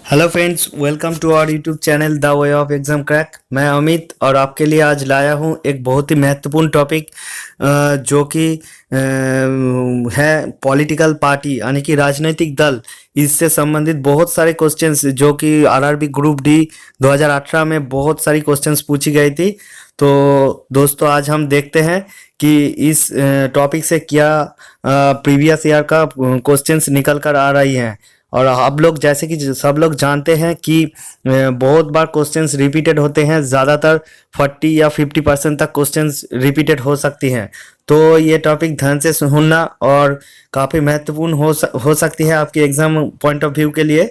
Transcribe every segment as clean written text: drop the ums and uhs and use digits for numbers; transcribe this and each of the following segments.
Hello friends, welcome to our YouTube channel the way of exam crack. मैं अमित और आपके लिए आज लाया हूँ एक बहुत ही महत्वपूर्ण टॉपिक जो कि है पॉलिटिकल पार्टी यानी कि राजनीतिक दल। इससे संबंधित बहुत सारे क्वेश्चंस जो कि आरआरबी ग्रुप डी 2018 में बहुत सारी क्वेश्चंस पूछी गई थी। तो दोस्तों, आज हम देखते हैं कि इस टॉपिक से क्या प्रीवियस ईयर का क्वेश्चंस निकल कर आ रही हैं। और आप लोग जैसे कि सब लोग जानते हैं कि बहुत बार क्वेश्चंस रिपीटेड होते हैं, ज़्यादातर 40 या 50% तक क्वेश्चंस रिपीटेड हो सकती हैं। तो ये टॉपिक ध्यान से सुनना और काफ़ी महत्वपूर्ण हो सकती है आपके एग्जाम पॉइंट ऑफ व्यू के लिए।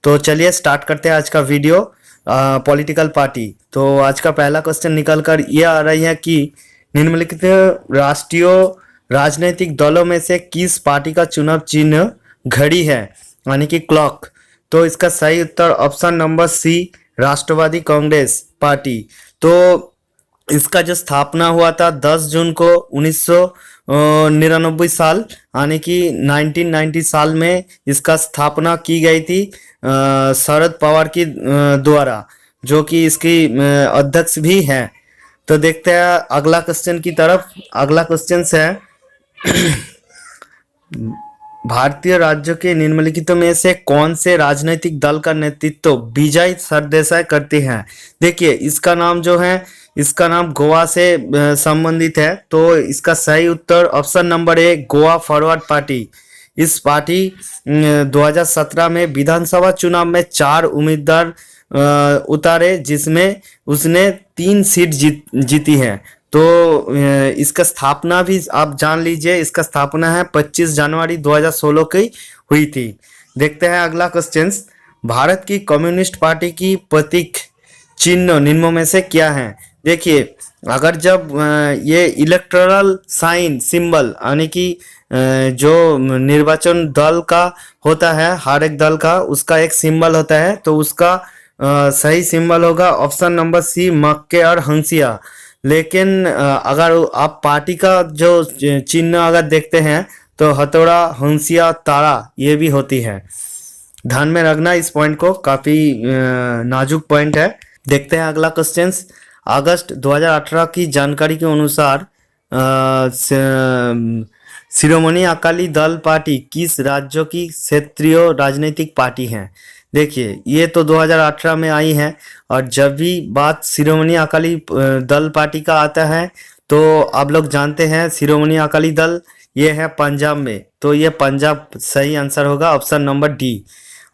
तो चलिए स्टार्ट करते हैं आज का वीडियो। Political party. तो आज का पहला क्वेश्चन निकल कर ये आ रही है कि निम्नलिखित राष्ट्रीय राजनीतिक दलों में से किस पार्टी का चुनाव चिन्ह घड़ी है यानी कि क्लॉक। तो इसका सही उत्तर ऑप्शन नंबर सी, राष्ट्रवादी कांग्रेस पार्टी। तो इसका जो स्थापना हुआ था 10 जून को 1999 साल यानी कि 1990 साल में इसका स्थापना की गई थी शरद पवार की द्वारा, जो कि इसकी अध्यक्ष भी हैं। तो देखते हैं अगला क्वेश्चन की तरफ। अगला क्वेश्चन है भारतीय राज्यों के निम्नलिखित में से कौन से राजनीतिक दल का नेतृत्व विजय सरदेसाई करते हैं। देखिए, इसका नाम जो है, इसका नाम गोवा से संबंधित है। तो इसका सही उत्तर option number A, Goa forward party. इस पार्टी 2017 में विधानसभा चुनाव में 4 उम्मीदवार उतारे, जिसमें उसने 3 सीट जीती है। तो इसका स्थापना भी आप जान लीजिए, इसका स्थापना है 25 जनवरी 2016 की हुई थी। देखते हैं अगला क्वेश्चन। भारत की कम्युनिस्ट पार्टी की प्रतीक चिन्ह निम्नों में से क्या है। देखिए, अगर जब ये इलेक्टोरल साइन सिंबल यानी कि जो निर्वाचन दल का होता है, हर एक दल का उसका एक सिंबल होता है, तो उसका सही सिंबल होगा ऑप्शन नंबर सी, मक्के और हंसिया। लेकिन अगर आप पार्टी का जो चिन्ह अगर देखते हैं तो हथौड़ा, हंसिया, तारा ये भी होती है। ध्यान में रखना इस पॉइंट को, काफ़ी नाजुक पॉइंट है। देखते हैं अगला क्वेश्चन। अगस्त 2018 की जानकारी के अनुसार शिरोमणि अकाली दल पार्टी किस राज्य की क्षेत्रीय राजनीतिक पार्टी है। देखिए, ये तो 2018 में आई है, और जब भी बात शिरोमणि अकाली दल पार्टी का आता है तो आप लोग जानते हैं शिरोमणि अकाली दल ये है पंजाब में। तो ये पंजाब सही आंसर होगा, ऑप्शन नंबर डी।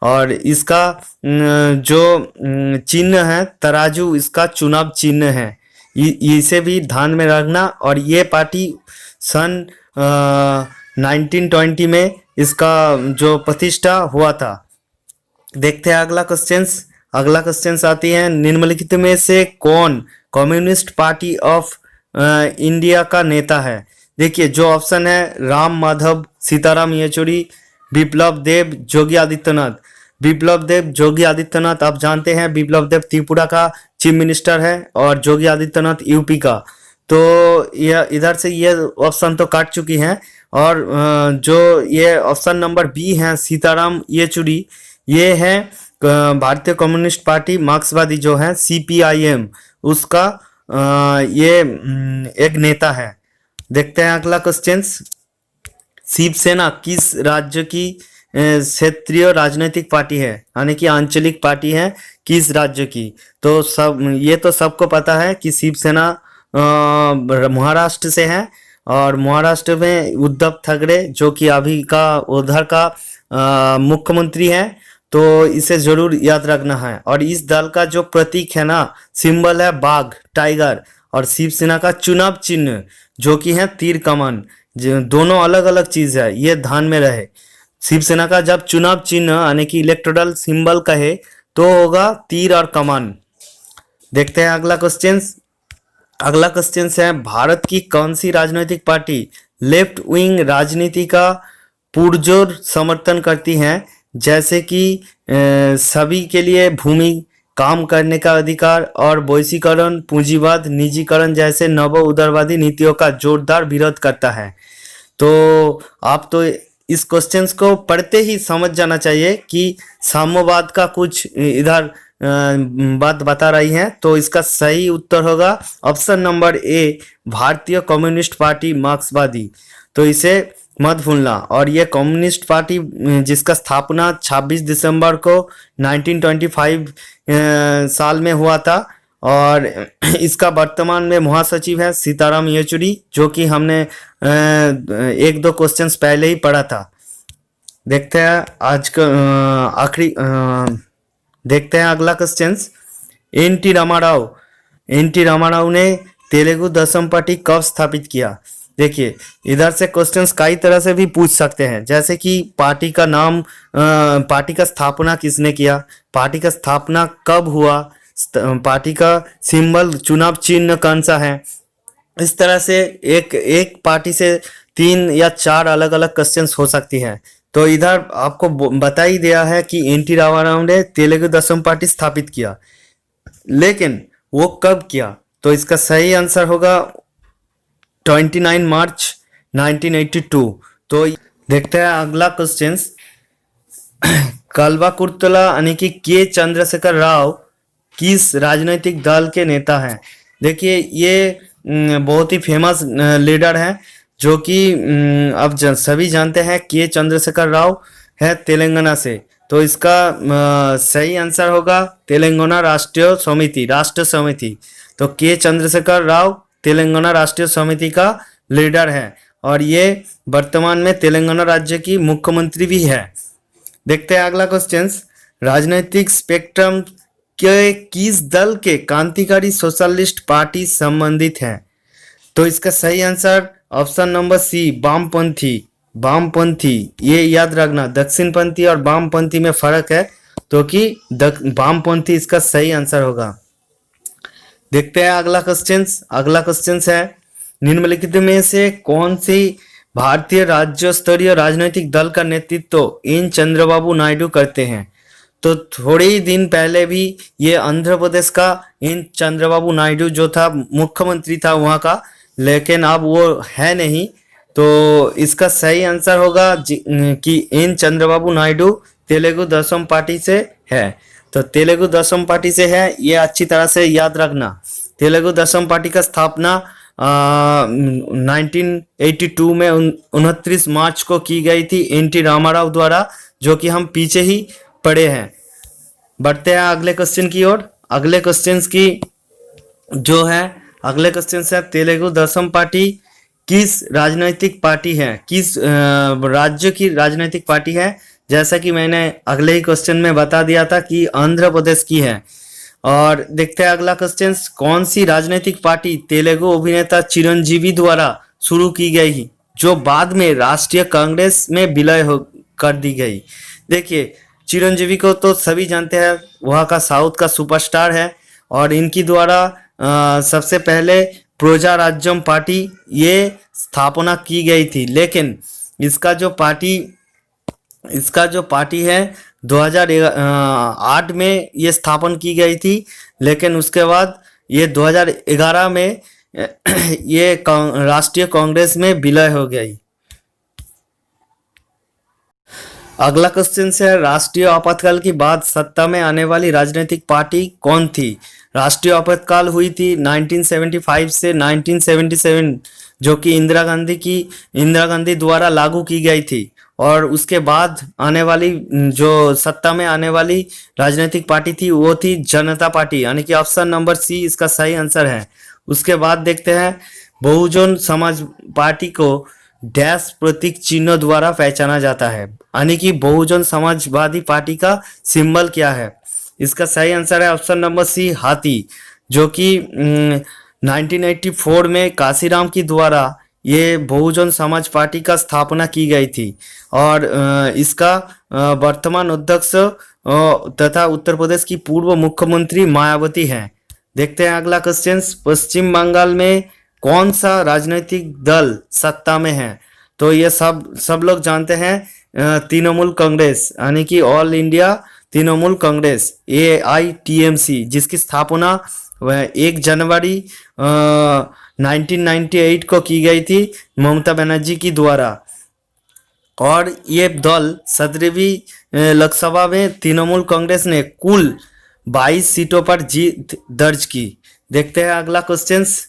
और इसका जो चिन्ह है तराजू, इसका चुनाव चिन्ह है। इसे भी ध्यान में रखना। और ये पार्टी सन 1920 में इसका जो प्रतिष्ठा हुआ था। देखते हैं अगला क्वेश्चन। अगला क्वेश्चन आती है, निम्नलिखित में से कौन कम्युनिस्ट पार्टी ऑफ इंडिया का नेता है। देखिए, जो ऑप्शन है राम माधव, सीताराम येचुरी, बिप्लब देव, योगी आदित्यनाथ। बिप्लब देव, योगी आदित्यनाथ आप जानते हैं, बिप्लब देव त्रिपुरा का चीफ मिनिस्टर है और योगी आदित्यनाथ यूपी का। तो यह इधर से ये ऑप्शन तो काट चुकी हैं। और जो ये ऑप्शन नंबर बी है सीताराम येचुरी, ये है भारतीय कम्युनिस्ट पार्टी मार्क्सवादी जो है सीपीआईएम, उसका ये एक नेता है। देखते हैं अगला क्वेश्चन। शिवसेना किस राज्य की क्षेत्रीय राजनीतिक पार्टी है यानी कि आंचलिक पार्टी है, किस राज्य की। तो ये तो सबको पता है कि शिवसेना महाराष्ट्र से है, और महाराष्ट्र में उद्धव ठाकरे जो कि अभी का उधर का मुख्यमंत्री है। तो इसे जरूर याद रखना है। और इस दल का जो प्रतीक है ना, सिंबल है बाघ, टाइगर, और शिवसेना का चुनाव चिन्ह जो कि है तीर कमान। दोनों अलग अलग चीज है, ये ध्यान में रहे। शिवसेना का जब चुनाव चिन्ह यानी कि इलेक्टोरल सिंबल कहे तो होगा तीर और कमान। देखते हैं अगला क्वेश्चन। अगला क्वेश्चन है, भारत की कौन सी राजनीतिक पार्टी लेफ्ट विंग राजनीति का पुरजोर समर्थन करती है, जैसे कि सभी के लिए भूमि, काम करने का अधिकार और वैश्वीकरण, पूंजीवाद, निजीकरण जैसे नव उदारवादी नीतियों का जोरदार विरोध करता है। तो आप तो इस क्वेश्चंस को पढ़ते ही समझ जाना चाहिए कि साम्यवाद का कुछ इधर बात बता रही है। तो इसका सही उत्तर होगा ऑप्शन नंबर ए, भारतीय कम्युनिस्ट पार्टी मार्क्सवादी। तो इसे मत भूलना। और ये कम्युनिस्ट पार्टी जिसका स्थापना 26 दिसंबर को 1925 साल में हुआ था। और इसका वर्तमान में महासचिव है सीताराम येचुरी, जो कि हमने एक दो क्वेश्चंस पहले ही पढ़ा था। देखते हैं आज का आखिरी देखते हैं अगला क्वेश्चंस। एन टी रामाराव ने तेलुगु दसम पार्टी कब स्थापित किया? देखिए, इधर से क्वेश्चंस कई तरह से भी पूछ सकते हैं, जैसे कि पार्टी का नाम, पार्टी का स्थापना किसने किया, पार्टी का स्थापना कब हुआ, पार्टी का सिंबल चुनाव चिन्ह कौन सा है। इस तरह से एक पार्टी से 3 या 4 अलग अलग क्वेश्चंस हो सकती है। तो इधर आपको बता ही दिया है कि एन टी रामाराव ने तेलुगु दसम पार्टी स्थापित किया, लेकिन वो कब किया? तो इसका सही आंसर होगा 29 मार्च 1982। तो देखते हैं अगला क्वेश्चन। कल्वाकुर्तला यानी कि के चंद्रशेखर राव किस राजनीतिक दल के नेता हैं? देखिए, ये बहुत ही फेमस लीडर है, जो कि अब सभी जानते हैं के चंद्रशेखर राव है तेलंगाना से। तो इसका सही आंसर होगा तेलंगाना राष्ट्रीय समिति। तो के चंद्रशेखर राव तेलंगाना राष्ट्रीय समिति का लीडर है, और ये वर्तमान में तेलंगाना राज्य की मुख्यमंत्री भी है। देखते हैं अगला क्वेश्चन। राजनीतिक स्पेक्ट्रम के किस दल के क्रांतिकारी सोशलिस्ट पार्टी संबंधित है? तो इसका सही आंसर ऑप्शन नंबर सी, वामपंथी। ये याद रखना, दक्षिणपंथी और वामपंथी में फर्क है, तो कि वामपंथी इसका सही आंसर होगा। देखते हैं अगला क्वेश्चन है, निम्नलिखित में से कौन सी भारतीय राज्य स्तरीय राजनीतिक दल का नेतृत्व एन चंद्रबाबू नायडू करते हैं? तो थोड़े ही दिन पहले भी ये आंध्र प्रदेश का एन चंद्रबाबू नायडू जो था, मुख्यमंत्री था वहाँ का, लेकिन अब वो है नहीं। तो इसका सही आंसर होगा कि एन चंद्रबाबू नायडू तेलुगु देशम पार्टी से है। तो तेलुगु देशम पार्टी से है, ये अच्छी तरह से याद रखना। तेलुगु देशम पार्टी का स्थापना 1982 में 29 मार्च को की गई थी एन टी रामाराव द्वारा, जो कि हम पीछे ही पढ़े हैं। बढ़ते हैं अगले क्वेश्चन की ओर। अगले क्वेश्चन है तेलुगु देशम पार्टी किस राजनीतिक पार्टी है, किस राज्य की राजनीतिक पार्टी है? जैसा कि मैंने अगले ही क्वेश्चन में बता दिया था कि आंध्र प्रदेश की है। और देखते हैं अगला क्वेश्चन, कौन सी राजनीतिक पार्टी तेलुगु अभिनेता चिरंजीवी द्वारा शुरू की गई, जो बाद में राष्ट्रीय कांग्रेस में विलय कर दी गई? देखिए, चिरंजीवी को तो सभी जानते हैं, वहाँ का साउथ का सुपरस्टार है, और इनकी द्वारा सबसे पहले प्रजा राज्यम पार्टी ये स्थापना की गई थी। लेकिन इसका जो पार्टी है 2008 में ये स्थापन की गई थी, लेकिन उसके बाद ये 2011 में ये राष्ट्रीय कांग्रेस में विलय हो गई। अगला क्वेश्चन है, राष्ट्रीय आपातकाल के बाद सत्ता में आने वाली राजनीतिक पार्टी कौन थी? राष्ट्रीय आपातकाल हुई थी 1975 से 1977, जो कि इंदिरा गांधी द्वारा लागू की गई थी। और उसके बाद आने वाली जो सत्ता में आने वाली राजनीतिक पार्टी थी वो थी जनता पार्टी, यानी कि ऑप्शन नंबर सी इसका सही आंसर है। उसके बाद देखते हैं, बहुजन समाज पार्टी को डैश प्रतीक चिन्ह द्वारा पहचाना जाता है, यानी कि बहुजन समाजवादी पार्टी का सिंबल क्या है? इसका सही आंसर है ऑप्शन नंबर सी, हाथी, जो कि 1984 में काशीराम की द्वारा ये बहुजन समाज पार्टी का स्थापना की गई थी। और इसका वर्तमान अध्यक्ष तथा उत्तर प्रदेश की पूर्व मुख्यमंत्री मायावती हैं। देखते हैं अगला क्वेश्चन, पश्चिम बंगाल में कौन सा राजनीतिक दल सत्ता में है? तो ये सब लोग जानते हैं, तृणमूल कांग्रेस, यानी कि all India Trinamool Congress AITMC, जिसकी स्थापना 1 जनवरी 1998 को की गई थी ममता बनर्जी की द्वारा। और ये दल 17वीं लोकसभा में तृणमूल कांग्रेस ने कुल 22 सीटों पर जीत दर्ज की। देखते हैं अगला क्वेश्चंस।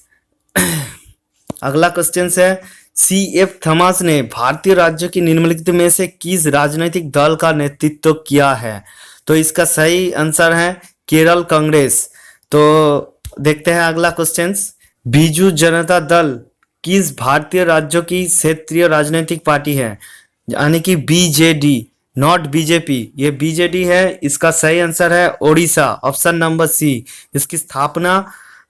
अगला क्वेश्चन है, सी एफ थॉमस ने भारतीय राज्यों की निम्नलिखित में से किस राजनीतिक दल का नेतृत्व किया है? तो इसका सही आंसर है केरल कांग्रेस। तो देखते हैं अगला क्वेश्चन, बीजू जनता दल किस भारतीय राज्यों की क्षेत्रीय राजनीतिक पार्टी है? यानी कि बीजेडी, नॉट बीजेपी, ये बीजेडी है। इसका सही आंसर है ओडिशा, ऑप्शन नंबर सी। इसकी स्थापना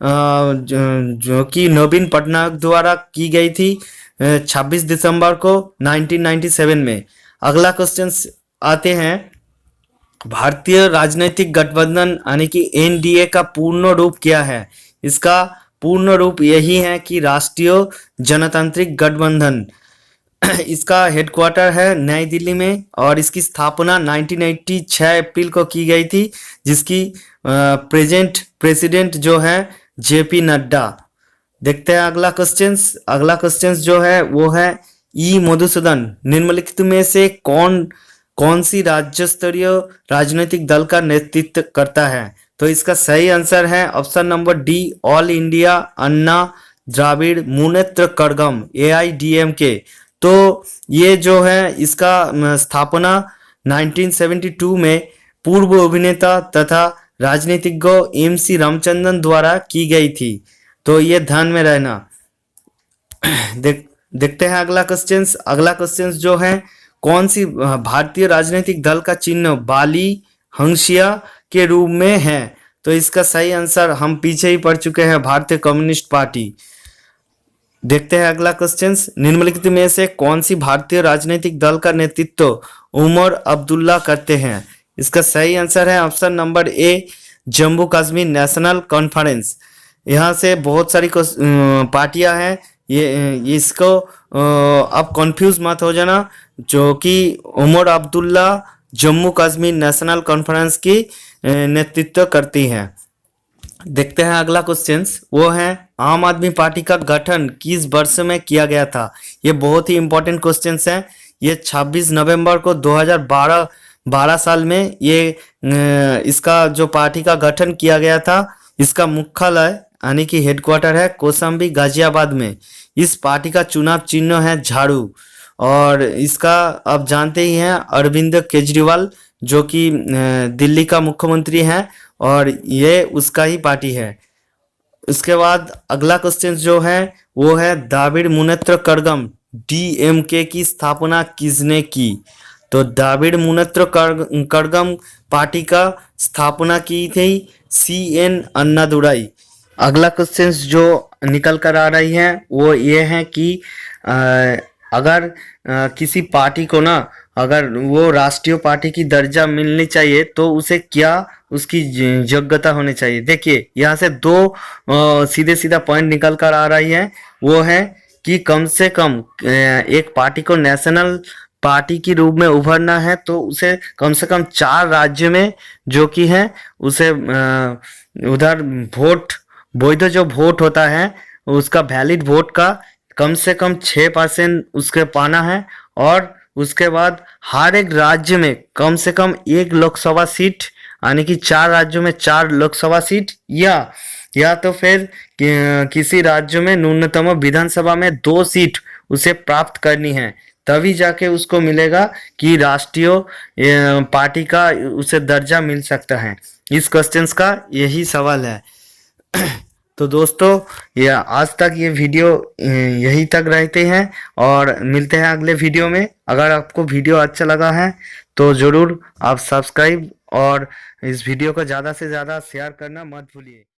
जो कि नवीन पटनायक द्वारा की गई थी 26 दिसंबर को 1997 में। अगला क्वेश्चन आते हैं, भारतीय राजनीतिक गठबंधन यानी कि एनडीए का पूर्ण रूप क्या है? इसका पूर्ण रूप यही है कि राष्ट्रीय जनतांत्रिक गठबंधन। इसका हेडक्वार्टर है नई दिल्ली में और इसकी स्थापना 1986 अप्रैल को की गई थी, जिसकी प्रेजेंट प्रेसिडेंट जो है जेपी नड्डा। देखते हैं अगला क्वेश्चन। अगला क्वेश्चन जो है वो है, ई मधुसूदन निम्नलिखित में से कौन सी राज्य स्तरीय राजनीतिक दल का नेतृत्व करता है? तो इसका सही आंसर है option number D, all India Anna Dravida Munnetra Kazhagam, AIDMK। तो ये जो है इसका स्थापना 1972 में पूर्व अभिनेता तथा राजनीतिज्ञ MC रामचंद्रन द्वारा की गई थी। तो ये ध्यान में रहना। देखते हैं अगला क्वेश्चन। अगला क्वेश्चन जो है, कौन सी भारतीय राजनीतिक दल का चिन्ह बाली हंसिया के रूप में है? तो इसका सही आंसर हम पीछे ही पढ़ चुके हैं, भारतीय कम्युनिस्ट पार्टी। देखते हैं अगला क्वेश्चन, निम्नलिखित में से कौन सी भारतीय राजनीतिक दल का नेतृत्व उमर अब्दुल्ला करते हैं? इसका सही आंसर है ऑप्शन नंबर ए, जम्मू कश्मीर नेशनल कॉन्फ्रेंस। यहाँ से बहुत सारी पार्टियां हैं, ये इसको अब कंफ्यूज मत हो जाना, जो कि उमर अब्दुल्ला जम्मू कश्मीर नेशनल कॉन्फ्रेंस की नेतृत्व करती हैं। देखते हैं अगला क्वेश्चन, वो है आम आदमी पार्टी का गठन किस वर्ष में किया गया था? ये बहुत ही इंपॉर्टेंट क्वेश्चन है। ये 26 नवंबर को 2012 साल में ये इसका जो पार्टी का गठन किया गया था। इसका मुख्यालय यानी कि हेडक्वार्टर है कौशाम्बी गाजियाबाद में। इस पार्टी का चुनाव चिन्ह है झाड़ू और इसका आप जानते ही हैं अरविंद केजरीवाल जो कि दिल्ली का मुख्यमंत्री हैं और ये उसका ही पार्टी है। उसके बाद अगला क्वेश्चन जो है वो है द्राविड़ मुनेत्र कड़गम DMK की स्थापना किसने की? तो द्राविड़ मुनेत्र कड़गम पार्टी का स्थापना की थी CN अन्नादुराई। अगला क्वेश्चन जो निकल कर आ रही है वो ये है कि अगर किसी पार्टी को ना अगर वो राष्ट्रीय पार्टी की दर्जा मिलनी चाहिए तो उसे क्या उसकी योग्यता होनी चाहिए? देखिए यहाँ से दो सीधे सीधा पॉइंट निकल कर आ रही है। वो है कि कम से कम एक पार्टी को नेशनल पार्टी के रूप में उभरना है तो उसे कम से कम 4 राज्य में जो कि है उसे उधर वोट वैध जो वोट होता है उसका वैलिड वोट का कम से कम 6% उसके पाना है और उसके बाद हर एक राज्य में कम से कम 1 लोकसभा सीट यानी कि 4 राज्यों में 4 लोकसभा सीट या तो फिर किसी राज्य में न्यूनतम विधानसभा में 2 सीट उसे प्राप्त करनी है, तभी जाके उसको मिलेगा कि राष्ट्रीय पार्टी का उसे दर्जा मिल सकता है। इस क्वेश्चंस का यही सवाल है। तो दोस्तों ये आज तक ये वीडियो यही तक रहते हैं और मिलते हैं अगले वीडियो में। अगर आपको वीडियो अच्छा लगा है तो ज़रूर आप सब्सक्राइब और इस वीडियो को ज़्यादा से ज़्यादा शेयर करना मत भूलिए।